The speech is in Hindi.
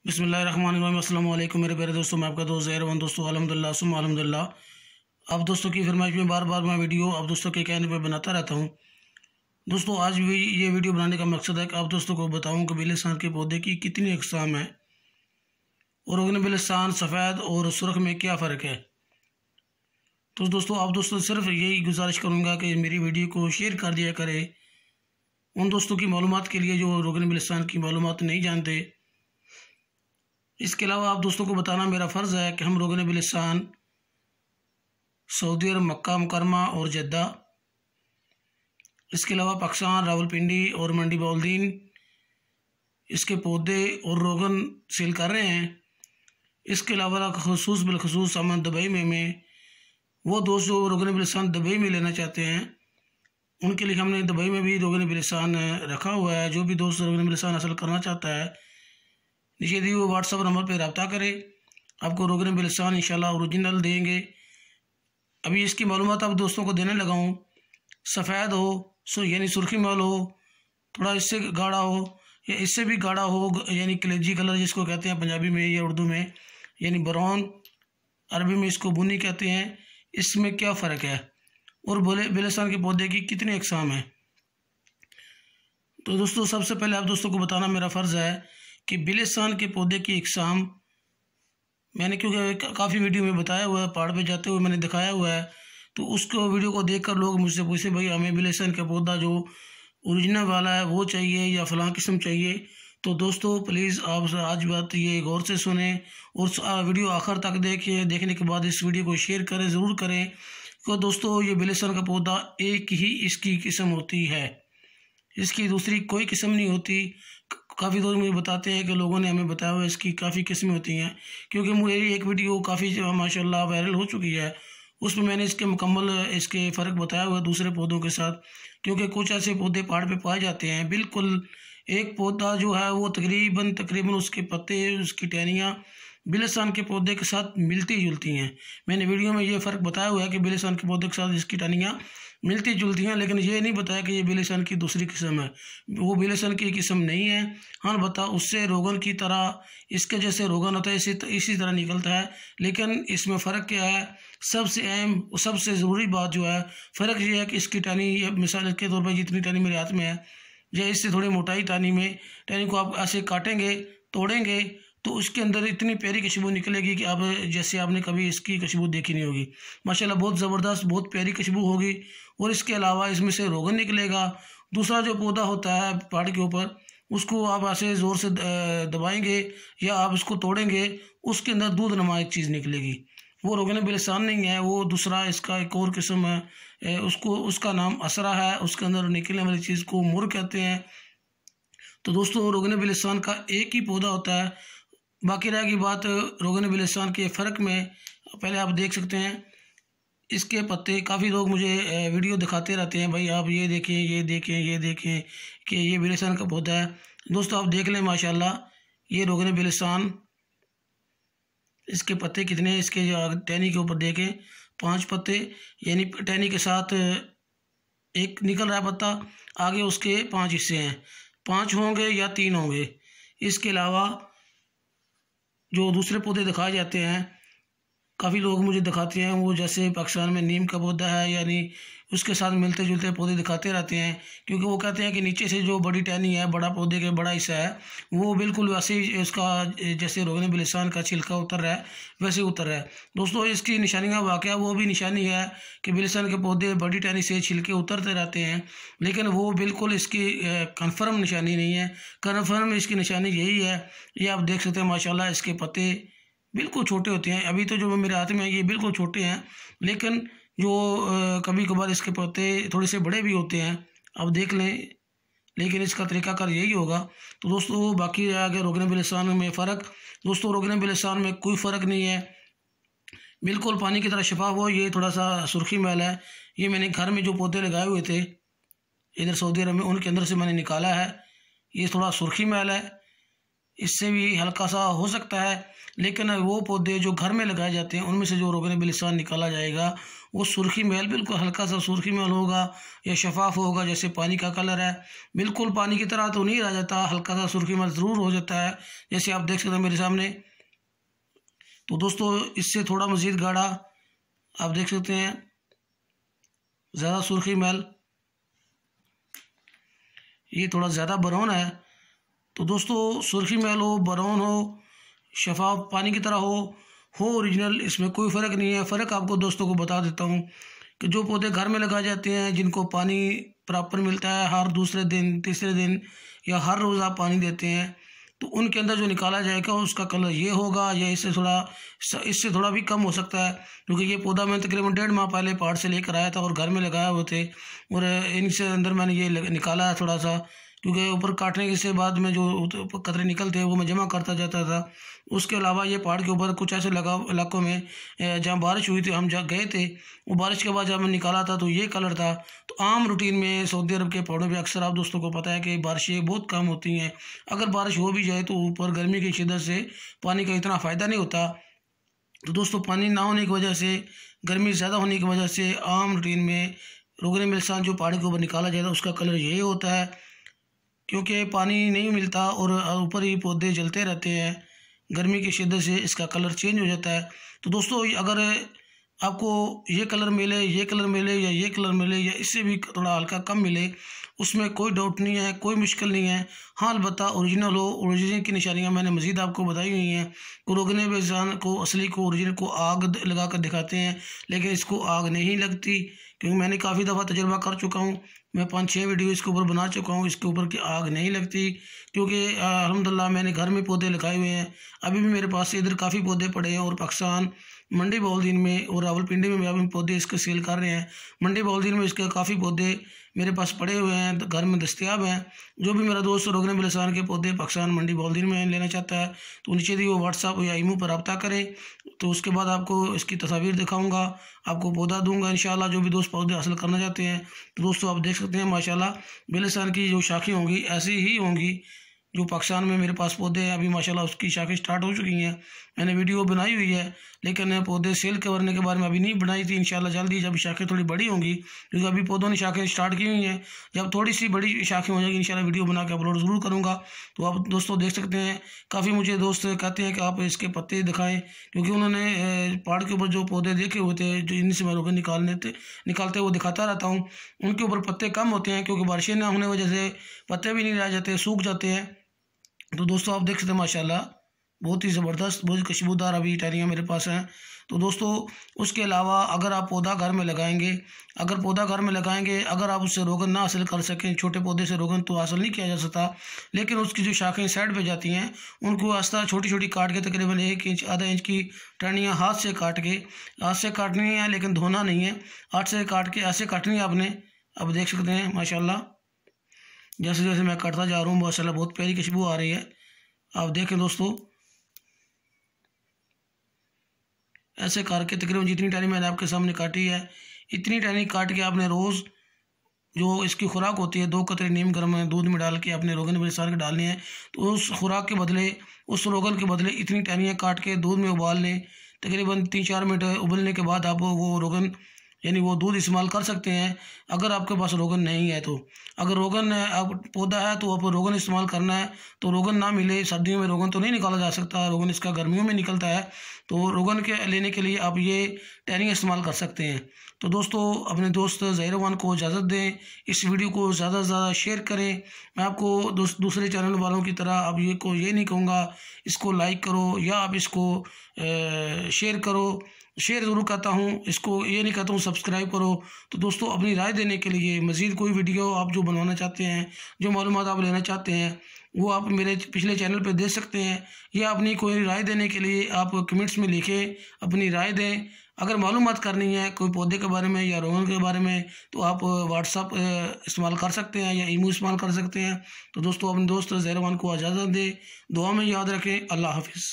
बिस्मिल्लाहिर्रहमानिर्रहीम। अस्सलाम वालेकुम मेरे प्यारे दोस्तों, मैं आपका दोस्त ज़हर। दोस्तों अल्हम्दुलिल्लाह सुम्मा अल्हम्दुलिल्लाह। अब दोस्तों की फरमाइश में बार बार मैं वीडियो आप दोस्तों के कहने पे बनाता रहता हूँ। दोस्तों आज भी ये वीडियो बनाने का मकसद है कि आप दोस्तों को बताऊँ कि बिलिस्तान के पौधे की कितनी अक़साम है और रोगन बिलिस्तान, सफ़ेद और सुर्ख में क्या फ़र्क है। तो दोस्तों आप दोस्तों सिर्फ यही गुजारिश करूँगा कि मेरी वीडियो को शेयर कर दिया करें उन दोस्तों की मालूमात के लिए जो रोगन बिलिस्तान की मालूमात नहीं जानते। इसके अलावा आप दोस्तों को बताना मेरा फ़र्ज़ है कि हम रोगन बिलिस्तान, सऊदी अरब, मक्का मुकरमा और जद्दा, इसके अलावा पाकिस्तान, रावलपिंडी और मंडी बौलदीन इसके पौधे और रोगन सेल कर रहे हैं। इसके अलावा खसूस बिलखसूस हम दुबई में वो दोस्त जो रोगन बिलिस्तान दुबई में लेना चाहते हैं उनके लिए हमने दुबई में भी रोगन बिलिस्तान रखा हुआ है। जो भी दोस्त रोगन बिलिस्तान हासिल करना चाहता है नीचे दिए हुए व्हाट्सअप नंबर पर रब्ता करें, आपको रोगन बिलिस्तान इंशाल्लाह ओरिजिनल देंगे। अभी इसकी मालूमात आप दोस्तों को देने लगा हूँ। सफ़ेद हो यानी सुर्खी महल हो, थोड़ा इससे गाढ़ा हो या इससे भी गाढ़ा हो यानी कलेजी कलर जिसको कहते हैं पंजाबी में या उर्दू में, यानी ब्राउन, अरबी में इसको बुनी कहते हैं। इसमें क्या फ़र्क है और बिलिस्तान के पौधे की कितनी अक़साम है। तो दोस्तों सबसे पहले आप दोस्तों को बताना मेरा फ़र्ज़ है कि बिलिस्तान के पौधे की अक़साम मैंने क्योंकि काफ़ी वीडियो में बताया हुआ है, पहाड़ पे जाते हुए मैंने दिखाया हुआ है, तो उसको वीडियो को देखकर लोग मुझसे पूछे भाई हमें बिलिस्तान का पौधा जो ओरिजिनल वाला है वो चाहिए या फ़लाँ किस्म चाहिए। तो दोस्तों प्लीज़ आप आज बात ये गौर से सुने और वीडियो आखिर तक देखें। देखने के बाद इस वीडियो को शेयर करें, ज़रूर करें। तो दोस्तों ये बिलिस्तान का पौधा एक ही इसकी किस्म होती है, इसकी दूसरी कोई किस्म नहीं होती। काफ़ी लोग मुझे बताते हैं कि लोगों ने हमें बताया हुआ इसकी काफ़ी किस्में होती हैं, क्योंकि मुझे एक वीडियो काफ़ी माशाल्लाह वायरल हो चुकी है, उसमें मैंने इसके मुकम्मल इसके फ़र्क बताया हुआ है दूसरे पौधों के साथ। क्योंकि कुछ ऐसे पौधे पहाड़ पे पाए जाते हैं, बिल्कुल एक पौधा जो है वो तकरीबन उसके पत्ते, उसकी टहनियाँ बिलिस्तान के पौधे के साथ मिलती जुलती हैं। मैंने वीडियो में ये फ़र्क बताया हुआ है कि बिलिस्तान के पौधे के साथ इसकी टहनियाँ मिलती जुलती हैं, लेकिन ये नहीं बताया कि ये बिलिस्तान की दूसरी किस्म है। वो बिलिस्तान की किस्म नहीं है। हाँ बता उससे रोगन की तरह इसके जैसे रोगन होता है इसी तरह निकलता है, लेकिन इसमें फ़र्क क्या है। सबसे अहम सबसे ज़रूरी बात जो है फ़र्क ये है कि इसकी टहनी, मिसाल के तौर पर जितनी टहनी मेरे हाथ में है या इससे थोड़ी मोटाई टहनी को आप ऐसे काटेंगे, तोड़ेंगे तो उसके अंदर इतनी प्यारी खुशबू निकलेगी कि आप जैसे आपने कभी इसकी खुशबू देखी नहीं होगी। माशाल्लाह बहुत ज़बरदस्त, बहुत प्यारी खुशबू होगी। और इसके अलावा इसमें से रोगन निकलेगा। दूसरा जो पौधा होता है पहाड़ के ऊपर, उसको आप ऐसे ज़ोर से दबाएंगे या आप उसको तोड़ेंगे, उसके अंदर दूध नुमा एक चीज़ निकलेगी। वो रोगन बिलिस्तान नहीं है, वो दूसरा इसका एक और किस्म है, उसका नाम असरा है। उसके अंदर निकलने वाली चीज़ को मुर कहते हैं। तो दोस्तों रोगन बिलिस्तान का एक ही पौधा होता है। बाकी रहेगी बात रोगन बिलिस्तान के फ़र्क में, पहले आप देख सकते हैं इसके पत्ते। काफ़ी लोग मुझे वीडियो दिखाते रहते हैं भाई आप ये देखें, ये देखें, ये देखें कि ये बिलिस्तान का पौधा है। दोस्तों आप देख लें माशाल्लाह ये रोगन बिलिस्तान, इसके पत्ते कितने हैं। इसके टहनी के ऊपर देखें 5 पत्ते, यानी टहनी के साथ एक निकल रहा है पत्ता, आगे उसके 5 हिस्से हैं, 5 होंगे या 3 होंगे। इसके अलावा जो दूसरे पौधे दिखाए जाते हैं, काफ़ी लोग मुझे दिखाते हैं, वो जैसे पाकिस्तान में नीम का पौधा है यानी उसके साथ मिलते जुलते पौधे दिखाते रहते हैं, क्योंकि वो कहते हैं कि नीचे से जो बड़ी टहनी है, बड़ा पौधे के बड़ा हिस्सा है, वो बिल्कुल वैसे ही उसका जैसे रोगन बिलिस्तान का छिलका उतर रहा है वैसे उतर रहा है। दोस्तों इसकी निशानियाँ वाक़या वो भी निशानी है कि बिलिस्तान के पौधे बड़ी टहनी से छिलके उतरते रहते हैं, लेकिन वो बिल्कुल इसकी कन्फर्म निशानी नहीं है। कन्फर्म इसकी निशानी यही है, ये आप देख सकते हैं माशाल्लाह इसके पत्ते बिल्कुल छोटे होते हैं। अभी तो जो मेरे हाथ में है ये बिल्कुल छोटे हैं, लेकिन जो कभी कभार इसके पत्ते थोड़े से बड़े भी होते हैं, आप देख लें, लेकिन इसका तरीकाकार यही होगा। तो दोस्तों बाकी रह गया रोगन बिलिस्तान में फ़र्क। दोस्तों रोगन बिलिस्तान में कोई फ़र्क नहीं है, बिल्कुल पानी की तरह शफाफ हो। ये थोड़ा सा सुर्खी महल है, ये मैंने घर में जो पौधे लगाए हुए थे इधर सऊदी अरब में उनके अंदर से मैंने निकाला है। ये थोड़ा सुर्खी महल है, इससे भी हल्का सा हो सकता है, लेकिन वो पौधे जो घर में लगाए जाते हैं उनमें से जो रोगन बिलिस्तान निकाला जाएगा वो सुर्खी मैल, बिल्कुल हल्का सा सुर्खी मैल होगा या शफाफ होगा, जैसे पानी का कलर है। बिल्कुल पानी की तरह तो नहीं रह जाता, हल्का सा सुर्खी मैल ज़रूर हो जाता है, जैसे आप देख सकते हैं मेरे सामने। तो दोस्तों इससे थोड़ा मज़ीद गाढ़ा आप देख सकते हैं, ज़्यादा सुर्खी मैल, ये थोड़ा ज़्यादा ब्राउन है। तो दोस्तों सुर्खी मैल हो, ब्राउन हो, शफाफ पानी की तरह हो ओरिजिनल, इसमें कोई फ़र्क नहीं है। फ़र्क आपको दोस्तों को बता देता हूँ कि जो पौधे घर में लगाए जाते हैं, जिनको पानी प्रॉपर मिलता है, हर दूसरे दिन, तीसरे दिन या हर रोज़ आप पानी देते हैं, तो उनके अंदर जो निकाला जाएगा उसका कलर ये होगा, या इससे थोड़ा भी कम हो सकता है। क्योंकि ये पौधा मैं तकरीबन 1.5 माह पहले पहाड़ से लेकर आया था और घर में लगाए हुए थे, और इनसे अंदर मैंने ये निकाला है थोड़ा सा, क्योंकि ऊपर काटने के से बाद में जो कतरे निकलते हैं वो मैं जमा करता जाता था। उसके अलावा ये पहाड़ के ऊपर कुछ ऐसे इलाकों में जहाँ बारिश हुई थी, हम जहाँ गए थे, वो बारिश के बाद जब मैं निकाला था तो ये कलर था। तो आम रूटीन में सऊदी अरब के पहाड़ों पे अक्सर आप दोस्तों को पता है कि बारिशें बहुत कम होती हैं। अगर बारिश हो भी जाए तो ऊपर गर्मी की शिद्दत से पानी का इतना फ़ायदा नहीं होता। तो दोस्तों पानी ना होने की वजह से, गर्मी ज़्यादा होने की वजह से आम रूटीन में रोगन मिल्सान जो पहाड़ के ऊपर निकाला जाता है उसका कलर यही होता है, क्योंकि पानी नहीं मिलता और ऊपर ही पौधे जलते रहते हैं, गर्मी की शिद्दत से इसका कलर चेंज हो जाता है। तो दोस्तों अगर आपको ये कलर मिले, ये कलर मिले या ये कलर मिले या इससे भी थोड़ा हल्का कम मिले, उसमें कोई डाउट नहीं है, कोई मुश्किल नहीं है। हाँ अलबत्ता ओरिजिनल हो, ओरिजिनल की निशानियाँ मैंने मज़ीद आपको बताई हुई हैं। को रोगने बेजान को, असली को, ओरिजिनल को आग लगा कर दिखाते हैं, लेकिन इसको आग नहीं लगती, क्योंकि मैंने काफ़ी दफ़ा तजुर्बा कर चुका हूँ। मैं 5-6 वीडियो इसके ऊपर बना चुका हूँ, इसके ऊपर की आग नहीं लगती, क्योंकि अल्हम्दुलिल्लाह मैंने घर में पौधे लगाए हुए हैं। अभी भी मेरे पास इधर काफ़ी पौधे पड़े हैं, और पाकिस्तान मंडी बहाउद्दीन में और रावलपिंडी में अभी पौधे इसके सेल कर रहे हैं। मंडी बहाउद्दीन में इसके काफ़ी पौधे मेरे पास पड़े हुए हैं, घर में दस्तियाब हैं। जो भी मेरा दोस्त रोगन बिलसान के पौधे पाकिस्तान मंडी बहाउद्दीन में लेना चाहता है तो नीचे दी वो व्हाट्सअप या ईमो पर रब्ता करें, तो उसके बाद आपको इसकी तस्वीर दिखाऊंगा, आपको पौधा दूंगा इंशाल्लाह। जो भी दोस्त पौधे हासिल करना चाहते हैं तो दोस्तों आप देख सकते हैं माशाल्लाह बिलसान की जो शाखें होंगी ऐसी ही होंगी जो पाकिस्तान में मेरे पास पौधे हैं। अभी माशाल्लाह उसकी शाखें स्टार्ट हो चुकी हैं, मैंने वीडियो बनाई हुई है, लेकिन पौधे सेल करने के बारे में अभी नहीं बनाई थी। इंशाल्लाह जल्दी जब शाखें थोड़ी बड़ी होंगी, क्योंकि अभी पौधों ने शाखें स्टार्ट की हुई हैं, जब थोड़ी सी बड़ी शाखें हो जाएगी इंशाल्लाह वीडियो बना के अपलोड ज़रूर करूँगा। तो आप दोस्तों देख सकते हैं, काफ़ी मुझे दोस्त कहते हैं कि आप इसके पत्ते दिखाएँ, क्योंकि उन्होंने पहाड़ के ऊपर जो पौधे देखे हुए थे जो इनसे मैं रोगन निकालते वो दिखाता रहता हूँ, उनके ऊपर पत्ते कम होते हैं, क्योंकि बारिशें ना होने वजह से पत्ते भी नहीं रह जाते, सूख जाते हैं। तो दोस्तों आप देख सकते हैं माशाल्लाह बहुत ही ज़बरदस्त, बहुत खुशबूदार अभी टहनियाँ मेरे पास हैं। तो दोस्तों उसके अलावा अगर आप पौधा घर में लगाएंगे, अगर आप उससे रोगन ना हासिल कर सकें, छोटे पौधे से रोगन तो हासिल नहीं किया जा सकता, लेकिन उसकी जो शाखें साइड पे जाती हैं उनको आस्ता छोटी छोटी काट के तकरीबन 1 इंच आधा इंच की टहनियाँ हाथ से काटनी है, लेकिन धोना नहीं है, हाथ से काट के ऐसे काटनी है आपने। अब देख सकते हैं माशाल्लाह जैसे जैसे मैं काटता जा रहा हूँ माशाल्लाह बहुत प्यारी खुशबू आ रही है। आप देखें दोस्तों ऐसे करके तकरीबन जितनी टहनी मैंने आपके सामने काटी है, इतनी टहनी काट के आपने रोज़ जो इसकी खुराक होती है 2 कतरे नीम गर्म दूध में डाल के अपने रोगन बिलसान के डालने हैं। तो उस खुराक के बदले, उस रोगन के बदले इतनी टहनियाँ काट के दूध में उबाल लें, तकरीबन 3-4 मिनट उबलने के बाद आप वो रोगन यानी वो दूध इस्तेमाल कर सकते हैं। अगर आपके पास रोगन नहीं है तो, अगर रोगन आप पौधा है तो आप रोगन इस्तेमाल करना है। तो रोगन ना मिले, सर्दियों में रोगन तो नहीं निकाला जा सकता, रोगन इसका गर्मियों में निकलता है, तो रोगन के लेने के लिए आप ये टहनियाँ इस्तेमाल कर सकते हैं। तो दोस्तों अपने दोस्त ज़हीर अमान को इजाज़त दें, इस वीडियो को ज़्यादा से ज़्यादा शेयर करें। मैं आपको दूसरे चैनल वालों की तरह अब ये नहीं कहूँगा इसको लाइक करो या आप इसको शेयर करो, शेयर ज़रूर करता हूँ, इसको ये नहीं कहता हूँ सब्सक्राइब करो। तो दोस्तों अपनी राय देने के लिए मज़ीद कोई वीडियो आप जो बनवाना चाहते हैं, जो मालूमात आप लेना चाहते हैं, वो आप मेरे पिछले चैनल पे दे सकते हैं, या अपनी कोई राय देने के लिए आप कमेंट्स में लिखें, अपनी राय दें। अगर मालूमात करनी है कोई पौधे के बारे में या रोगन के बारे में तो आप व्हाट्सअप इस्तेमाल कर सकते हैं या ईमो इस्तेमाल कर सकते हैं। तो दोस्तों अपने दोस्त ज़हीर अमान को इजाज़त दें, दुआ में याद रखें। अल्लाह हाफिज़।